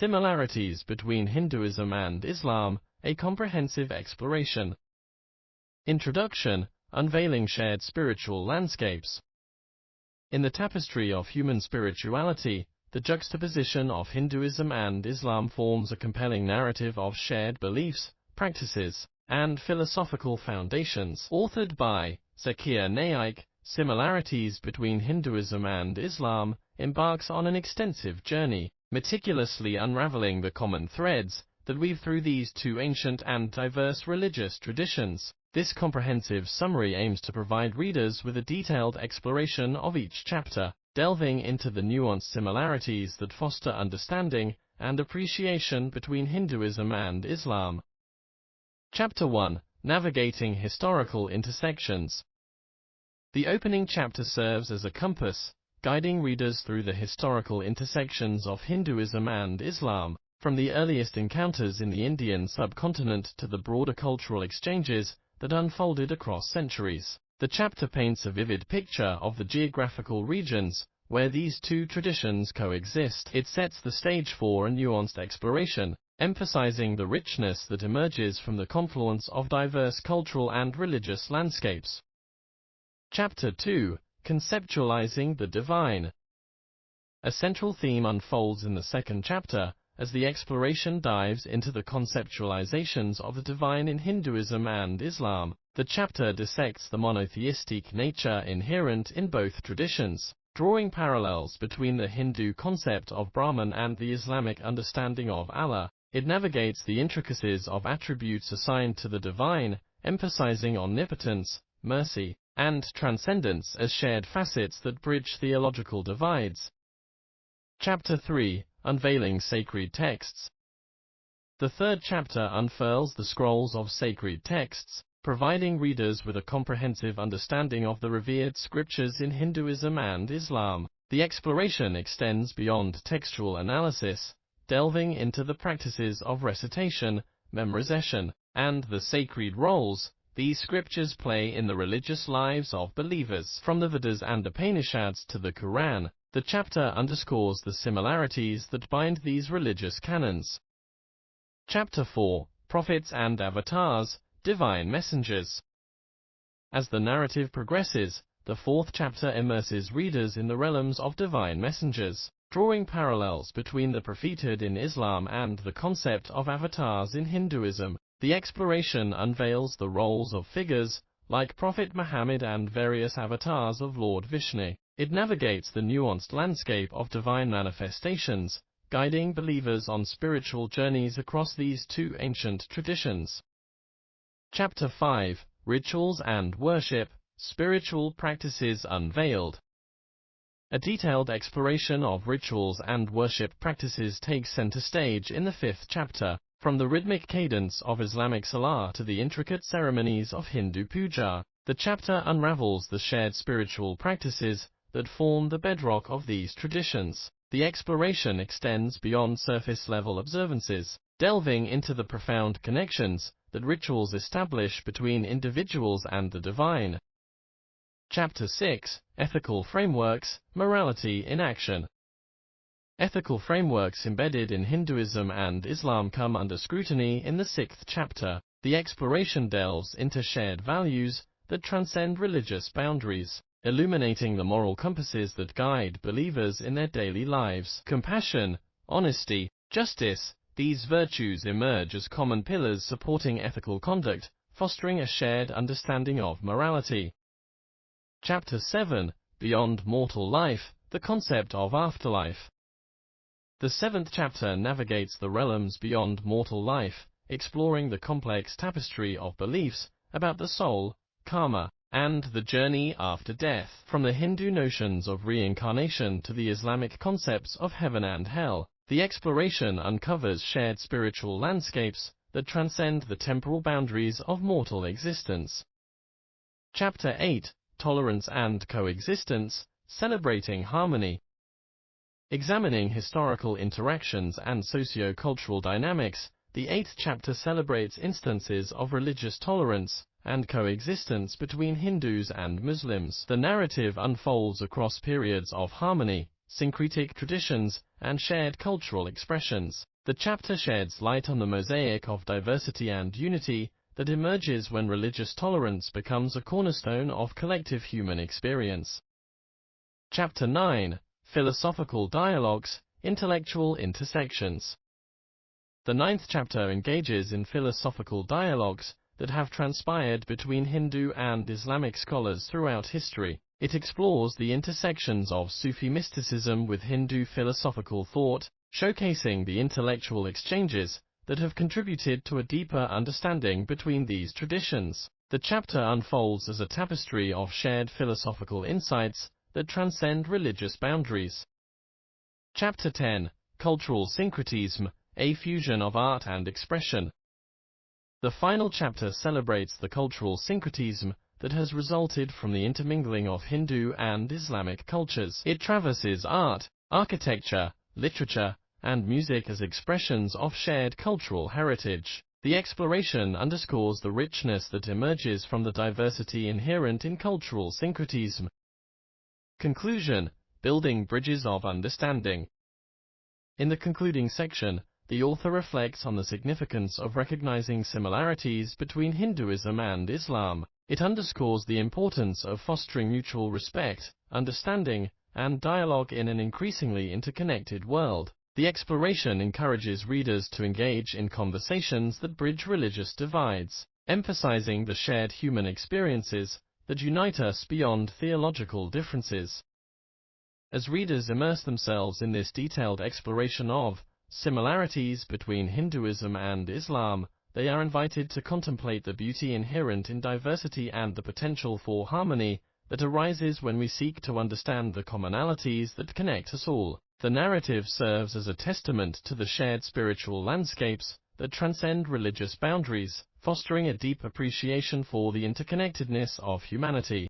Similarities between Hinduism and Islam, a comprehensive exploration. Introduction, unveiling shared spiritual landscapes. In the tapestry of human spirituality, the juxtaposition of Hinduism and Islam forms a compelling narrative of shared beliefs, practices, and philosophical foundations. Authored by ZAKIR Naik, Similarities Between Hinduism and Islam embarks on an extensive journey, meticulously unraveling the common threads that weave through these two ancient and diverse religious traditions. This comprehensive summary aims to provide readers with a detailed exploration of each chapter, delving into the nuanced similarities that foster understanding and appreciation between Hinduism and Islam. Chapter 1. Navigating Historical Intersections. The opening chapter serves as a compass, guiding readers through the historical intersections of Hinduism and Islam, from the earliest encounters in the Indian subcontinent to the broader cultural exchanges that unfolded across centuries. The chapter paints a vivid picture of the geographical regions where these two traditions coexist. It sets the stage for a nuanced exploration, emphasizing the richness that emerges from the confluence of diverse cultural and religious landscapes. Chapter 2. Conceptualizing the Divine. A central theme unfolds in the second chapter, as the exploration dives into the conceptualizations of the divine in Hinduism and Islam. The chapter dissects the monotheistic nature inherent in both traditions, drawing parallels between the Hindu concept of Brahman and the Islamic understanding of Allah. It navigates the intricacies of attributes assigned to the divine, emphasizing omnipotence, mercy, and transcendence as shared facets that bridge theological divides. Chapter 3. Unveiling Sacred Texts. The third chapter unfurls the scrolls of sacred texts, providing readers with a comprehensive understanding of the revered scriptures in Hinduism and Islam. The exploration extends beyond textual analysis, delving into the practices of recitation, memorization, and the sacred roles these scriptures play in the religious lives of believers. From the Vedas and Upanishads to the Quran, the chapter underscores the similarities that bind these religious canons. Chapter 4. Prophets and Avatars, Divine Messengers. As the narrative progresses, the fourth chapter immerses readers in the realms of divine messengers, drawing parallels between the prophethood in Islam and the concept of avatars in Hinduism. The exploration unveils the roles of figures like Prophet Muhammad and various avatars of Lord Vishnu. It navigates the nuanced landscape of divine manifestations, guiding believers on spiritual journeys across these two ancient traditions. Chapter 5. Rituals and Worship, Spiritual Practices Unveiled. A detailed exploration of rituals and worship practices takes center stage in the fifth chapter, from the rhythmic cadence of Islamic Salah to the intricate ceremonies of Hindu puja. The chapter unravels the shared spiritual practices that form the bedrock of these traditions. The exploration extends beyond surface-level observances, delving into the profound connections that rituals establish between individuals and the divine. Chapter 6. Ethical Frameworks, Morality in Action. Ethical frameworks embedded in Hinduism and Islam come under scrutiny in the sixth chapter. The exploration delves into shared values that transcend religious boundaries, illuminating the moral compasses that guide believers in their daily lives. Compassion, honesty, justice, these virtues emerge as common pillars supporting ethical conduct, fostering a shared understanding of morality. Chapter 7. Beyond Mortal Life, the Concept of Afterlife. The seventh chapter navigates the realms beyond mortal life, exploring the complex tapestry of beliefs about the soul, karma, and the journey after death. From the Hindu notions of reincarnation to the Islamic concepts of heaven and hell, the exploration uncovers shared spiritual landscapes that transcend the temporal boundaries of mortal existence. Chapter 8. Tolerance and Coexistence, Celebrating Harmony. Examining historical interactions and socio-cultural dynamics, the eighth chapter celebrates instances of religious tolerance and coexistence between Hindus and Muslims. The narrative unfolds across periods of harmony, syncretic traditions, and shared cultural expressions. The chapter sheds light on the mosaic of diversity and unity that emerges when religious tolerance becomes a cornerstone of collective human experience. Chapter 9: Philosophical Dialogues, Intellectual Intersections. The 9th chapter engages in philosophical dialogues that have transpired between Hindu and Islamic scholars throughout history. It explores the intersections of Sufi mysticism with Hindu philosophical thought, showcasing the intellectual exchanges that have contributed to a deeper understanding between these traditions. The chapter unfolds as a tapestry of shared philosophical insights that transcend religious boundaries. Chapter 10: Cultural Syncretism, a Fusion of Art and Expression. The final chapter celebrates the cultural syncretism that has resulted from the intermingling of Hindu and Islamic cultures. It traverses art, architecture, literature, and music as expressions of shared cultural heritage. The exploration underscores the richness that emerges from the diversity inherent in cultural syncretism. Conclusion: Building bridges of understanding. In the concluding section, the author reflects on the significance of recognizing similarities between Hinduism and Islam. It underscores the importance of fostering mutual respect, understanding, and dialogue in an increasingly interconnected world. The exploration encourages readers to engage in conversations that bridge religious divides, emphasizing the shared human experiences that unite us beyond theological differences. As readers immerse themselves in this detailed exploration of similarities between Hinduism and Islam, they are invited to contemplate the beauty inherent in diversity and the potential for harmony that arises when we seek to understand the commonalities that connect us all. The narrative serves as a testament to the shared spiritual landscapes that transcend religious boundaries, fostering a deep appreciation for the interconnectedness of humanity.